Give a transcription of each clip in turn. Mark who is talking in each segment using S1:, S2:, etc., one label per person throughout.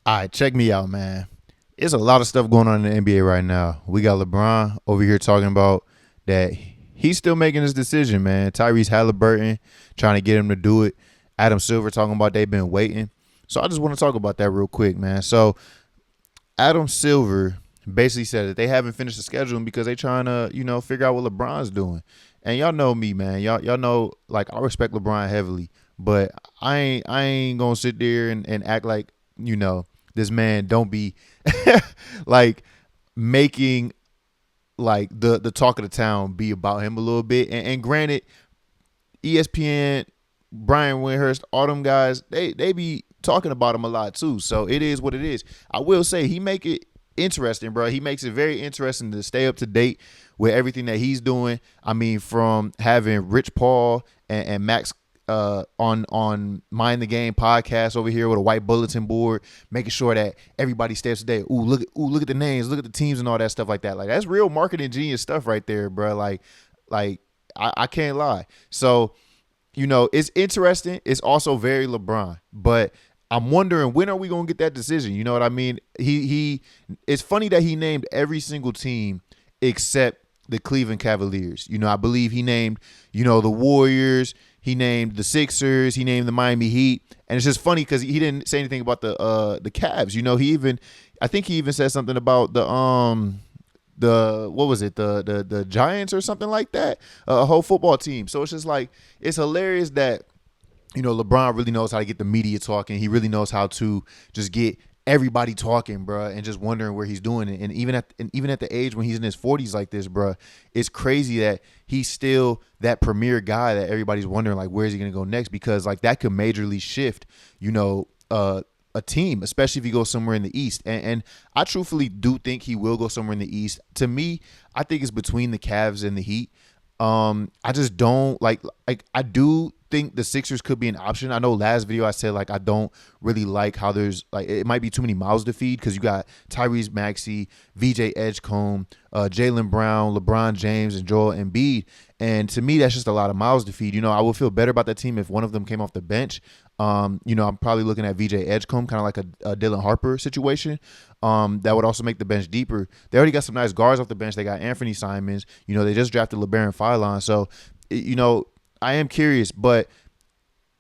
S1: All right, check me out, man. It's a lot of stuff going on in the NBA right now. We got LeBron over here talking about that he's still making his decision, man. Tyrese Halliburton trying to get him to do it. Adam Silver talking about they've been waiting. So I just want to talk about that real quick, man. So Adam Silver basically said that they haven't finished the scheduling because they trying to, figure out what LeBron's doing. And y'all know me, man. Y'all know, like, I respect LeBron heavily, but I ain't gonna sit there and act like, this man don't be like making like the talk of the town be about him a little bit. And granted, ESPN, Brian Windhurst, all them guys, they be talking about him a lot too. So it is what it is. I will say he make it interesting, bro. He makes it very interesting to stay up to date with everything that he's doing. I mean, from having Rich Paul and Max on Mind the Game podcast over here with a white bulletin board, making sure that everybody stays today. Look at the names, look at the teams and all that stuff like that. Like, that's real marketing genius stuff right there, bro. Like I can't lie. So, it's interesting. It's also very LeBron, but I'm wondering, when are we gonna get that decision? You know what I mean? He it's funny that he named every single team except the Cleveland Cavaliers. I believe he named, the Warriors, he named the Sixers, he named the Miami Heat. And it's just funny because he didn't say anything about the Cavs. I think he even said something about the what was it, the Giants or something like that, a whole football team. So it's just like, it's hilarious that LeBron really knows how to get the media talking. He really knows how to just get everybody talking, bro, and just wondering where he's doing it. And even at the age when he's in his 40s like this, bro, it's crazy that he's still that premier guy that everybody's wondering, like, where is he going to go next? Because, like, that could majorly shift, a team, especially if he goes somewhere in the East. And I truthfully do think he will go somewhere in the East. To me, I think it's between the Cavs and the Heat. I just don't like I do think the Sixers could be an option. I know last video I said, like, I don't really like how there's, like, it might be too many mouths to feed because you got Tyrese Maxey, VJ Edgecombe, Jaylen Brown, LeBron James, and Joel Embiid. And to me, that's just a lot of mouths to feed. I would feel better about that team if one of them came off the bench. I'm probably looking at VJ Edgecombe, kind of like a Dylan Harper situation. That would also make the bench deeper. They already got some nice guards off the bench. They got Anthony Simons. They just drafted LeBaron Philon. So, I am curious, but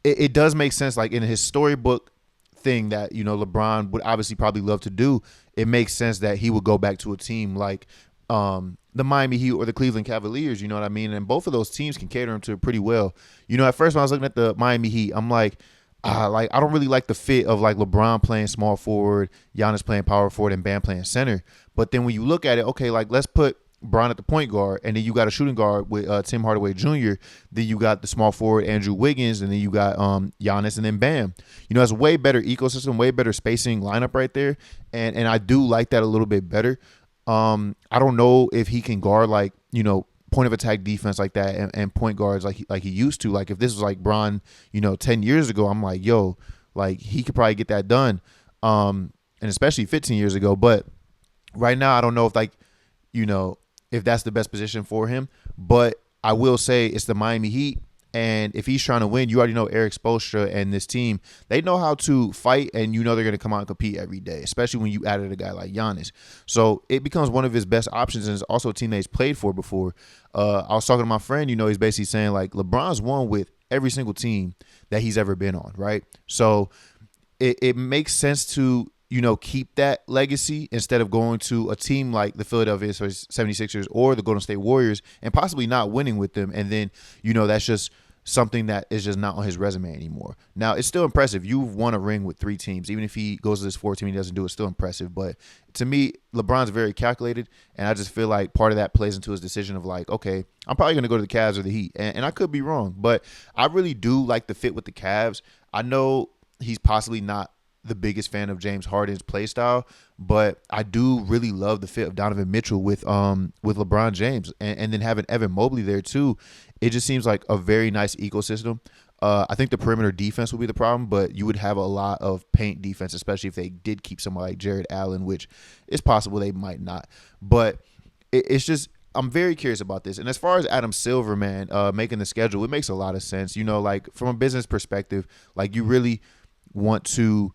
S1: it does make sense. Like, in his storybook thing that, LeBron would obviously probably love to do, it makes sense that he would go back to a team like the Miami Heat or the Cleveland Cavaliers, you know what I mean? And both of those teams can cater him to it pretty well. At first when I was looking at the Miami Heat, I'm like, I don't really like the fit of, like, LeBron playing small forward, Giannis playing power forward, and Bam playing center. But then when you look at it, okay, like, let's put Bron at the point guard, and then you got a shooting guard with Tim Hardaway Jr. Then you got the small forward Andrew Wiggins, and then you got Giannis, and then Bam. It's a way better ecosystem, way better spacing lineup right there, and I do like that a little bit better. I don't know if he can guard, like, point of attack defense like that and point guards like he used to. Like, if this was like Bron, 10 years ago, I'm like, yo, like, he could probably get that done. And especially 15 years ago. But right now, I don't know if, like, if that's the best position for him. But I will say it's the Miami Heat. And if he's trying to win, you already know Eric Spoelstra and this team, they know how to fight, and they're going to come out and compete every day, especially when you added a guy like Giannis. So it becomes one of his best options, and it's also a team that he's played for before. I was talking to my friend, he's basically saying, like, LeBron's won with every single team that he's ever been on, right? So it makes sense to, keep that legacy instead of going to a team like the Philadelphia 76ers or the Golden State Warriors and possibly not winning with them. And then, that's just something that is just not on his resume anymore. Now, it's still impressive. You've won a ring with 3 teams. Even if he goes to this 4th team and he doesn't do it, it's still impressive. But to me, LeBron's very calculated, and I just feel like part of that plays into his decision of, like, okay, I'm probably going to go to the Cavs or the Heat. And I could be wrong, but I really do like the fit with the Cavs. I know he's possibly not the biggest fan of James Harden's play style, but I do really love the fit of Donovan Mitchell with LeBron James, and then having Evan Mobley there too. It just seems like a very nice ecosystem. I think the perimeter defense would be the problem, but you would have a lot of paint defense, especially if they did keep somebody like Jared Allen, which is possible they might not. But it's just, I'm very curious about this. And as far as Adam Silver, man, making the schedule, it makes a lot of sense. Like, from a business perspective, like, you really want to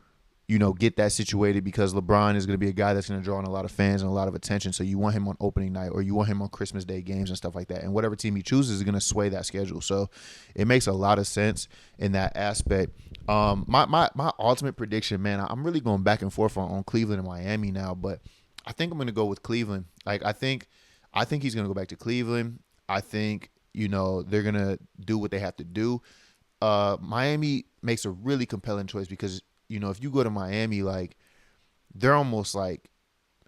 S1: get that situated because LeBron is going to be a guy that's going to draw on a lot of fans and a lot of attention. So you want him on opening night or you want him on Christmas Day games and stuff like that. And whatever team he chooses is going to sway that schedule. So it makes a lot of sense in that aspect. My ultimate prediction, man, I'm really going back and forth on Cleveland and Miami now, but I think I'm going to go with Cleveland. Like I think he's going to go back to Cleveland. I think, they're going to do what they have to do. Miami makes a really compelling choice because, if you go to Miami, like they're almost like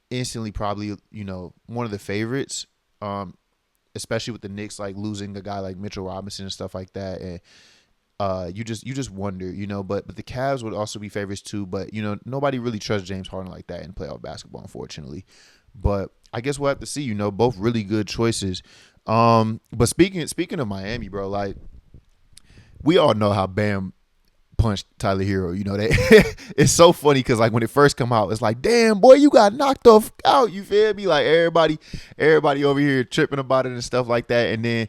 S1: instantly probably, one of the favorites, especially with the Knicks, like losing a guy like Mitchell Robinson and stuff like that. And you just wonder, but the Cavs would also be favorites too. But, nobody really trusts James Harden like that in playoff basketball, unfortunately. But I guess we'll have to see, both really good choices. But speaking of Miami, bro, like we all know how Bam punched Tyler Hero. That it's so funny because like when it first come out, it's like, damn boy, you got knocked off out. You feel me? Like everybody over here tripping about it and stuff like that. And then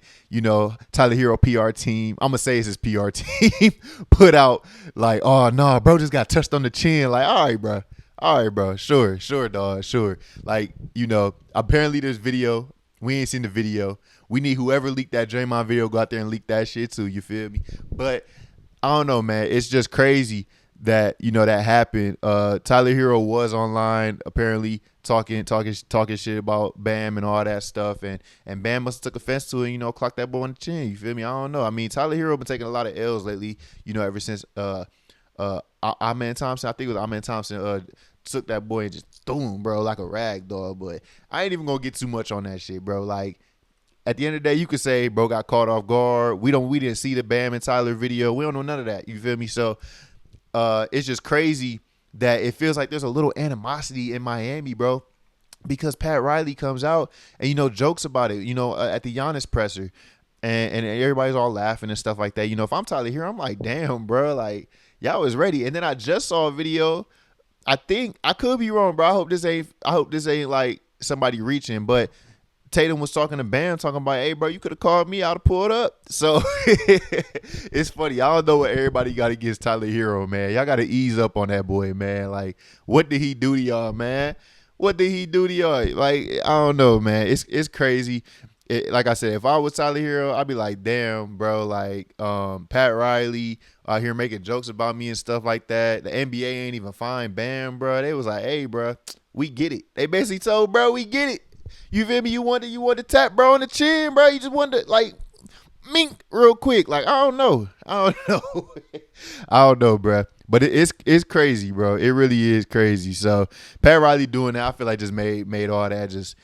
S1: Tyler Hero PR team, I'm gonna say it's his PR team, put out like, oh no, bro, just got touched on the chin. Like, all right, bro, sure, dog, sure. Like apparently there's video. We ain't seen the video. We need whoever leaked that Draymond video go out there and leak that shit too. You feel me? But I don't know, man. It's just crazy that that happened. Tyler Hero was online apparently talking shit about Bam and all that stuff, and Bam must have took offense to it. Clocked that boy on the chin. You feel me? I don't know. I mean, Tyler Hero been taking a lot of L's lately. Ever since Amen Thompson. I think it was Amen Thompson. Took that boy and just boom, bro, like a rag dog. But I ain't even gonna get too much on that shit, bro. Like at the end of the day, you could say bro got caught off guard. We didn't see the Bam and Tyler video. We don't know none of that. You feel me? So it's just crazy that it feels like there's a little animosity in Miami, bro. Because Pat Riley comes out and jokes about it, at the Giannis presser. And everybody's all laughing and stuff like that. If I'm Tyler here, I'm like, damn, bro, like y'all was ready. And then I just saw a video. I think I could be wrong, bro. I hope this ain't like somebody reaching, but Tatum was talking to Bam, talking about, hey, bro, you could have called me. I'd have pulled up. So it's funny. I don't know what everybody got against Tyler Hero, man. Y'all got to ease up on that boy, man. Like, what did he do to y'all, man? What did he do to y'all? Like, I don't know, man. It's crazy. Like I said, if I was Tyler Hero, I'd be like, damn, bro, like Pat Riley out here making jokes about me and stuff like that. The NBA ain't even fine Bam, bro. They was like, hey, bro, we get it. They basically told, bro, we get it. You feel me? You want to tap bro on the chin, bro. You just wanted to like mink real quick. Like, I don't know. I don't know, bro. But it's crazy, bro. It really is crazy. So Pat Riley doing that, I feel like just made all that just,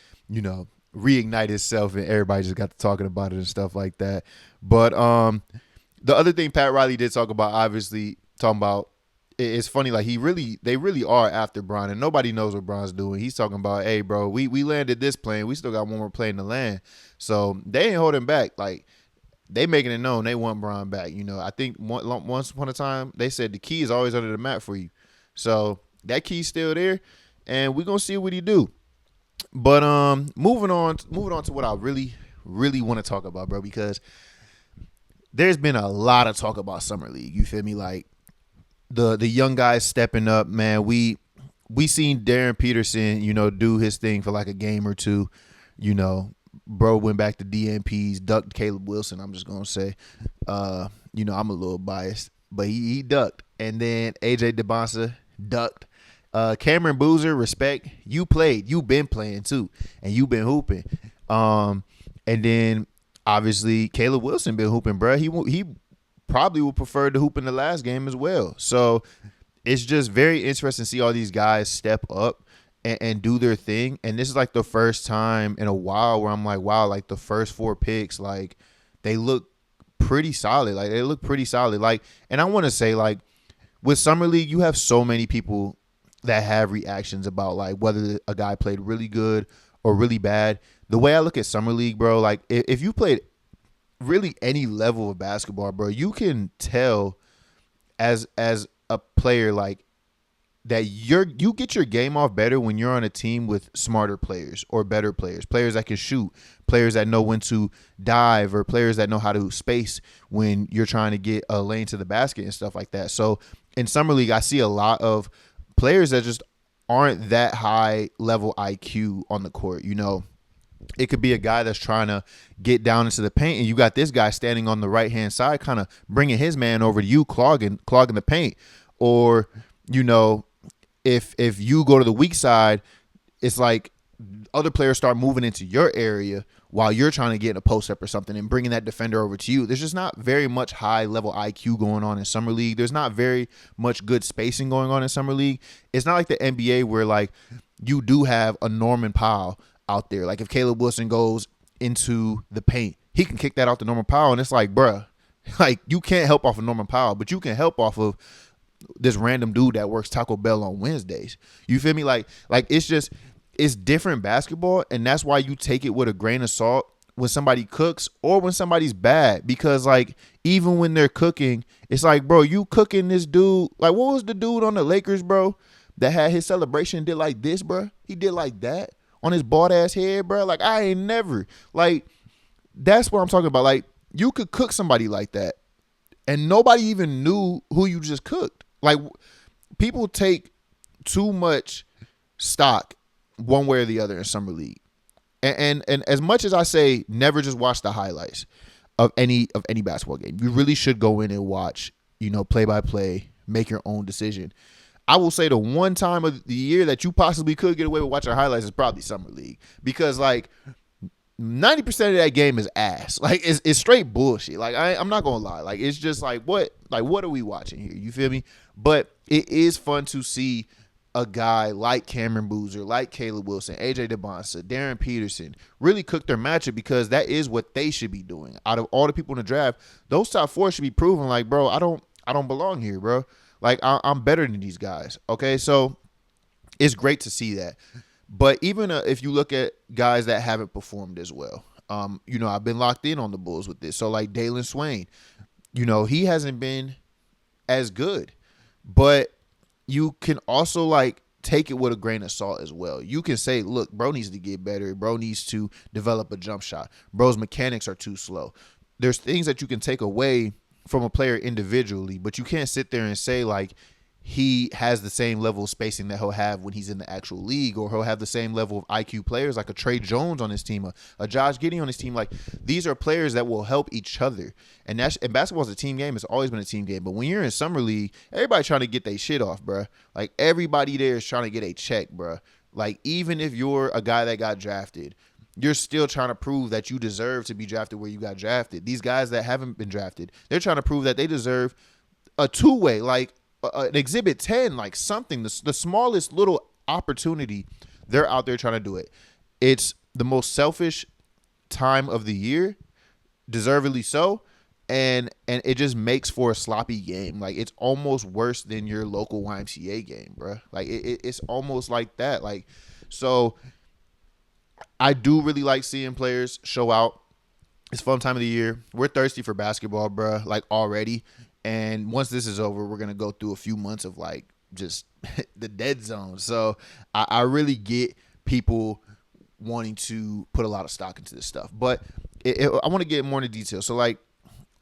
S1: reignite itself and everybody just got to talking about it and stuff like that. But the other thing Pat Riley did talk about, obviously talking about, it's funny, like they really are after Bron and nobody knows what Bron's doing. He's talking about, hey bro, we landed this plane, we still got one more plane to land. So they ain't holding back. Like they making it known they want Bron back. I think once upon a time they said the key is always under the mat for you. So that key's still there and we're gonna see what he do. But moving on to what I really, really want to talk about, bro, because there's been a lot of talk about Summer League. You feel me? Like the young guys stepping up, man. We seen Darren Peterson, do his thing for like a game or two. Bro went back to DNPs, ducked Caleb Wilson. I'm just gonna say, I'm a little biased, but he ducked, and then AJ DeBonsa ducked. Cameron Boozer, respect. You played. You been playing too, and you been hooping. And then obviously Caleb Wilson been hooping, bro. He probably would prefer to hoop in the last game as well. So it's just very interesting to see all these guys step up and do their thing. And this is like the first time in a while where I'm like, wow, like the first 4 picks, like they look pretty solid. Like they look pretty solid. Like, and I want to say, like, with Summer League, you have so many people that have reactions about like whether a guy played really good or really bad. The way I look at Summer League, bro, like if you played really any level of basketball, bro, you can tell as a player like that you get your game off better when you're on a team with smarter players or better players that can shoot, players that know when to dive, or players that know how to space when you're trying to get a lane to the basket and stuff like that. So in Summer League, I see a lot of players that just aren't that high level IQ on the court. It could be a guy that's trying to get down into the paint, and you got this guy standing on the right hand side, kind of bringing his man over to you, clogging the paint. Or if you go to the weak side, it's like other players start moving into your area while you're trying to get in a post up or something and bringing that defender over to you. There's just not very much high level IQ going on in summer league. There's not very much good spacing going on in summer league. It's not like the NBA where like you do have a Norman Powell out there. Like if Caleb Wilson goes into the paint, he can kick that out to Norman Powell, and it's like, bruh, like you can't help off of Norman Powell, but you can help off of this random dude that works Taco Bell on Wednesdays. You feel me? Like it's different basketball, and that's why you take it with a grain of salt when somebody cooks or when somebody's bad, because like even when they're cooking, it's like, bro, you cooking this dude. Like what was the dude on the Lakers, bro, that had his celebration and did like this, bro? He did like that on his bald ass head, bro. Like I ain't never, like that's what I'm talking about. Like you could cook somebody like that and nobody even knew who you just cooked. Like people take too much stock one way or the other in summer league. And as much as I say never just watch the highlights of any basketball game, you really should go in and watch, play by play, make your own decision. I will say the one time of the year that you possibly could get away with watching highlights is probably summer league, because like 90% of that game is ass. Like it's straight bullshit. Like I'm not gonna lie. Like it's just like what are we watching here? You feel me? But it is fun to see a guy like Cameron Boozer, like Caleb Wilson, AJ DeBonsa, Darren Peterson really cook their matchup, because that is what they should be doing. Out of all the people in the draft, those top four should be proving like, bro, I don't belong here, bro. Like I'm better than these guys. Okay, so it's great to see that. But even if you look at guys that haven't performed as well, I've been locked in on the Bulls with this. So like Dalen Swain, he hasn't been as good, but you can also like take it with a grain of salt as well. You can say, look, bro needs to get better. Bro needs to develop a jump shot. Bro's mechanics are too slow. There's things that you can take away from a player individually, but you can't sit there and say like he has the same level of spacing that he'll have when he's in the actual league, or he'll have the same level of IQ players like a Trey Jones on his team, a Josh Giddey on his team. Like these are players that will help each other. And basketball is a team game. It's always been a team game. But when you're in summer league, everybody trying to get their shit off, bro. Like everybody there is trying to get a check, bro. Like even if you're a guy that got drafted, you're still trying to prove that you deserve to be drafted where you got drafted. These guys that haven't been drafted, they're trying to prove that they deserve a two-way, like an Exhibit 10, like something, the smallest little opportunity, they're out there trying to do it. It's the most selfish time of the year, deservedly so, and it just makes for a sloppy game. Like it's almost worse than your local YMCA game, bro. Like it's almost like that. Like so, I do really like seeing players show out. It's fun time of the year. We're thirsty for basketball, bro. Like already. And once this is over, we're going to go through a few months of like just the dead zone. So I really get people wanting to put a lot of stock into this stuff. But I want to get more into detail. So like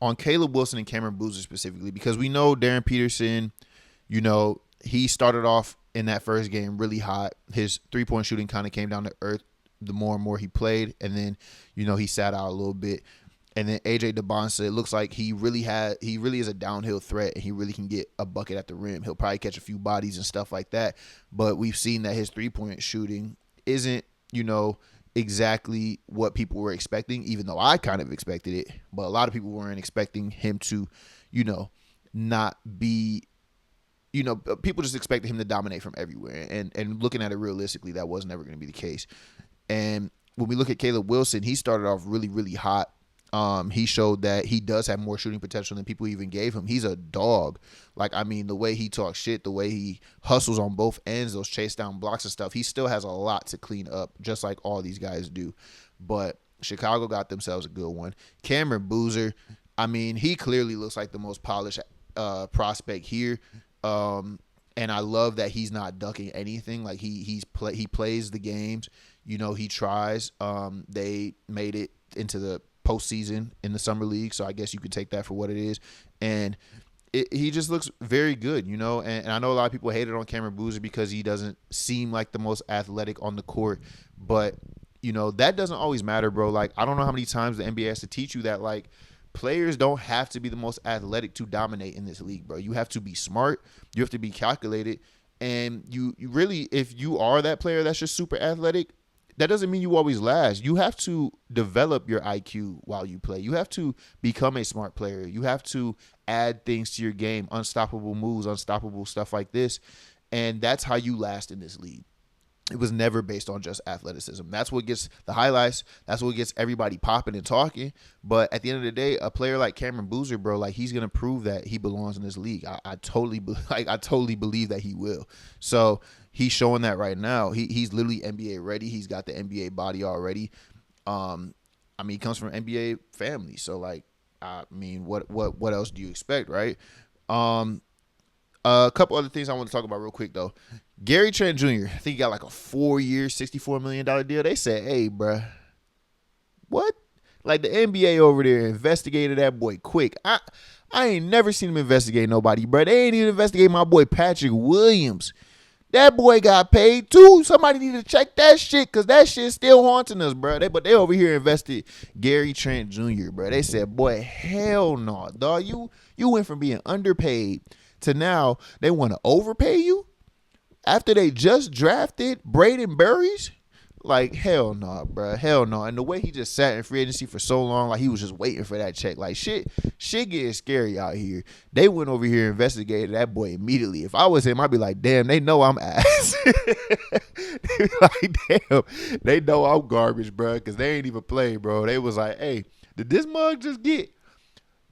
S1: on Caleb Wilson and Cameron Boozer specifically, because we know Darren Peterson, he started off in that first game really hot. His three-point shooting kind of came down to earth the more and more he played. And then, he sat out a little bit. And then AJ DeBonsa, it looks like he really is a downhill threat, and he really can get a bucket at the rim. He'll probably catch a few bodies and stuff like that. But we've seen that his three-point shooting isn't, exactly what people were expecting, even though I kind of expected it. But a lot of people weren't expecting him to, not be, people just expected him to dominate from everywhere. And looking at it realistically, that was never going to be the case. And when we look at Caleb Wilson, he started off really, really hot. He showed that he does have more shooting potential than people even gave him. He's a dog. Like, I mean, the way he talks shit, the way he hustles on both ends, those chase down blocks and stuff, he still has a lot to clean up, just like all these guys do. But Chicago got themselves a good one. Cameron Boozer, I mean, he clearly looks like the most polished prospect here. And I love that he's not ducking anything. Like he plays the games. He tries. They made it into the postseason in the summer league, so I guess you could take that for what it is. And he just looks very good, you know. And I know a lot of people hated on Cameron Boozer because he doesn't seem like the most athletic on the court, but you know that doesn't always matter, bro. Like I don't know how many times the NBA has to teach you that like players don't have to be the most athletic to dominate in this league, bro. You have to be smart, you have to be calculated, and you really, if you are that player that's just super athletic, that doesn't mean you always last. You have to develop your IQ while you play. You have to become a smart player. You have to add things to your game, unstoppable moves, unstoppable stuff like this. And that's how you last in this league. It was never based on just athleticism. That's what gets the highlights. That's what gets everybody popping and talking. But at the end of the day, a player like Cameron Boozer, bro, like he's gonna prove that he belongs in this league. I totally believe that he will. So he's showing that right now. He's literally NBA ready. He's got the NBA body already. I mean, he comes from an NBA family. So like, I mean, what else do you expect, right? A couple other things I want to talk about real quick though. Gary Trent Jr. I think he got like a 4-year, $64 million deal. They said, hey, bruh, what? Like the NBA over there investigated that boy quick. I ain't never seen him investigate nobody, bruh. They ain't even investigate my boy Patrick Williams. That boy got paid too. Somebody need to check that shit because that shit's still haunting us, bro. But they over here invested Gary Trent Jr., bro. They said, boy, hell no, dog. You went from being underpaid to now they want to overpay you after they just drafted Braden Burries. Like, hell no, bro. Hell no. And the way he just sat in free agency for so long, like he was just waiting for that check. Like, shit getting scary out here. They went over here and investigated that boy immediately. If I was him, I'd be like, damn, they know I'm ass. They be like, damn, they know I'm garbage, bro, because they ain't even play, bro. They was like, hey, did this mug just get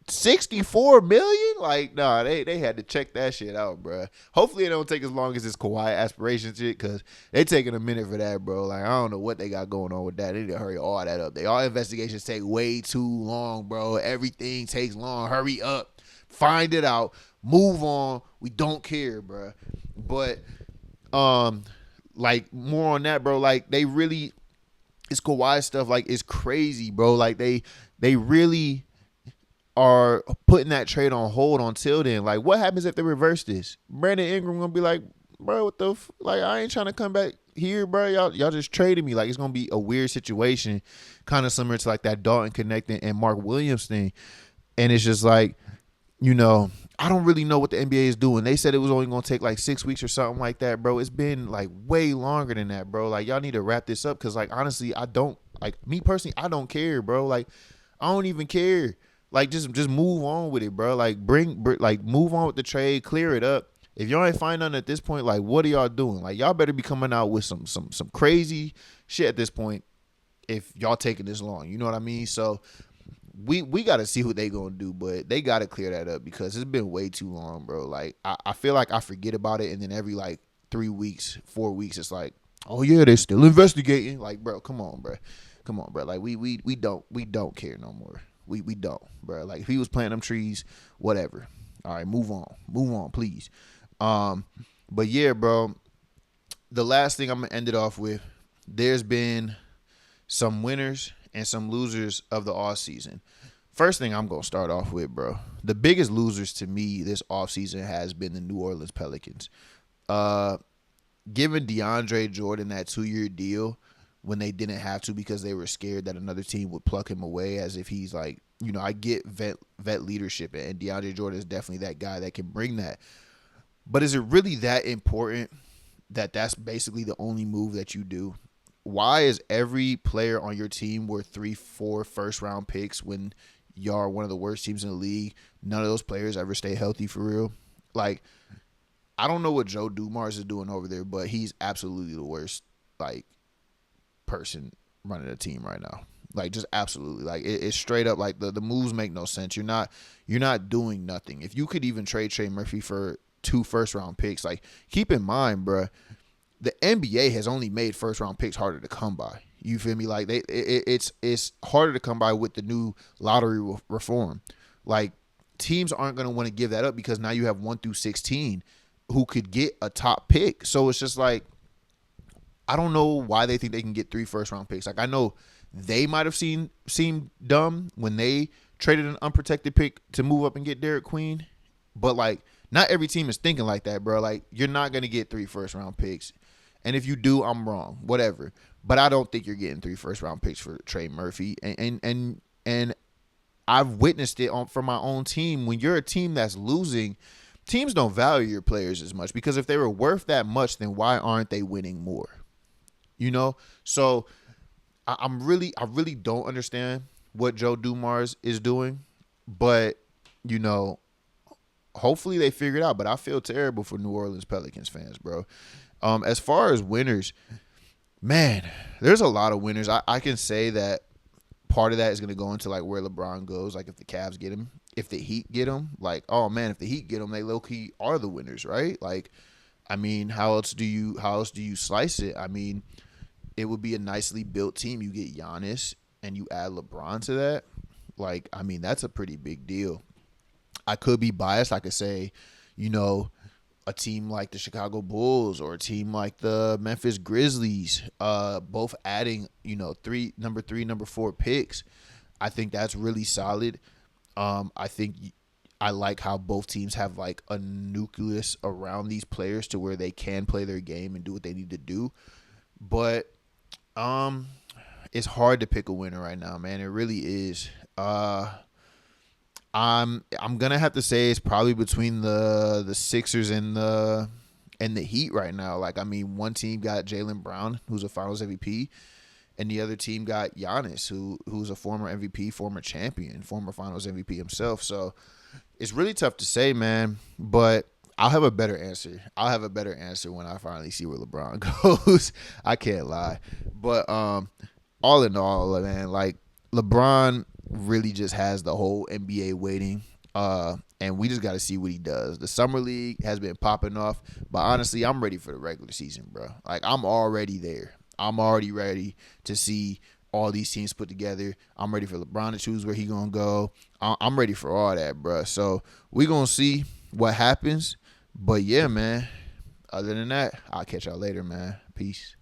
S1: 64 million? Like, nah, they had to check that shit out, bro. Hopefully it don't take as long as this Kawhi aspiration shit, because they taking a minute for that, bro. Like, I don't know what they got going on with that. They need to hurry all that up. All investigations take way too long, bro. Everything takes long. Hurry up. Find it out. Move on. We don't care, bro. But like, more on that, bro. Like, they really, it's Kawhi stuff, like, it's crazy, bro. Like, they really are putting that trade on hold until then. Like, what happens if they reverse this? Brandon Ingram gonna be like, bro, what the like, I ain't trying to come back here, bro. Y'all just traded me. Like, it's gonna be a weird situation, kind of similar to like that Dalton Connecting and Mark Williams thing. And it's just like, you know, I don't really know what the NBA is doing. They said it was only gonna take like 6 weeks or something like that, bro. It's been like way longer than that, bro. Like, y'all need to wrap this up, because like, honestly, I don't, like, me personally, I don't care, bro. Like, I don't even care. Like, just move on with it, bro. Like, like, move on with the trade, clear it up. If y'all ain't find nothing at this point, like, what are y'all doing? Like, y'all better be coming out with some crazy shit at this point if y'all taking this long. You know what I mean? So we got to see what they gonna do, but they got to clear that up because it's been way too long, bro. Like, I feel like I forget about it, and then every like 3 weeks, 4 weeks, it's like, oh yeah, they still investigating. Like, bro, come on, bro. Like, we don't care no more. We don't, bro. Like, if he was planting them trees, whatever. All right, move on, please. But yeah, bro. The last thing I'm gonna end it off with, there's been some winners and some losers of the offseason. First thing I'm gonna start off with, bro. The biggest losers to me this offseason has been the New Orleans Pelicans. Giving DeAndre Jordan that 2-year deal when they didn't have to because they were scared that another team would pluck him away, as if he's like, you know, I get vet leadership, and DeAndre Jordan is definitely that guy that can bring that. But is it really that important that that's basically the only move that you do? Why is every player on your team worth 3-4 first-round picks when y'all are one of the worst teams in the league? None of those players ever stay healthy for real. Like, I don't know what Joe Dumars is doing over there, but he's absolutely the worst, like, person running a team right now. Like, just absolutely. Like, it's straight up, like, the moves make no sense. You're not doing nothing. If you could even trade Trey Murphy for 2 first-round picks, like, keep in mind, bruh, the NBA has only made first-round picks harder to come by. You feel me? Like, it's harder to come by with the new lottery reform. Like, teams aren't going to want to give that up because now you have 1 through 16 who could get a top pick. So it's just like, I don't know why they think they can get 3 first-round picks. Like, I know they might have seemed dumb when they traded an unprotected pick to move up and get Derek Queen. But like, not every team is thinking like that, bro. Like, you're not gonna get 3 first-round picks, and if you do, I'm wrong. Whatever. But I don't think you're getting 3 first-round picks for Trey Murphy, and I've witnessed it from my own team. When you're a team that's losing, teams don't value your players as much, because if they were worth that much, then why aren't they winning more? You know, so I really don't understand what Joe Dumars is doing, but you know, hopefully they figure it out. But I feel terrible for New Orleans Pelicans fans, bro. As far as winners, man, there's a lot of winners. I can say that part of that is going to go into like where LeBron goes. Like if the Cavs get him, if the Heat get him, like, oh man, if the Heat get him, they low key are the winners, right? Like, I mean, how else do you slice it? I mean, it would be a nicely built team. You get Giannis and you add LeBron to that. Like, I mean, that's a pretty big deal. I could be biased. I could say, you know, a team like the Chicago Bulls or a team like the Memphis Grizzlies, both adding, you know, number 3, number 4 picks. I think that's really solid. I think I like how both teams have like a nucleus around these players to where they can play their game and do what they need to do. But it's hard to pick a winner right now, man. It really is. I'm gonna have to say it's probably between the Sixers and the Heat right now. Like, I mean, one team got Jaylen Brown, who's a Finals MVP, and the other team got Giannis, who's a former MVP, former champion, former Finals MVP himself. So it's really tough to say, man. But I'll have a better answer. I'll have a better answer when I finally see where LeBron goes. I can't lie. But all in all, man, like, LeBron really just has the whole NBA waiting. And we just got to see what he does. The Summer League has been popping off. But honestly, I'm ready for the regular season, bro. Like, I'm already there. I'm already ready to see all these teams put together. I'm ready for LeBron to choose where he going to go. I'm ready for all that, bro. So we going to see what happens. But, yeah, man, other than that, I'll catch y'all later, man. Peace.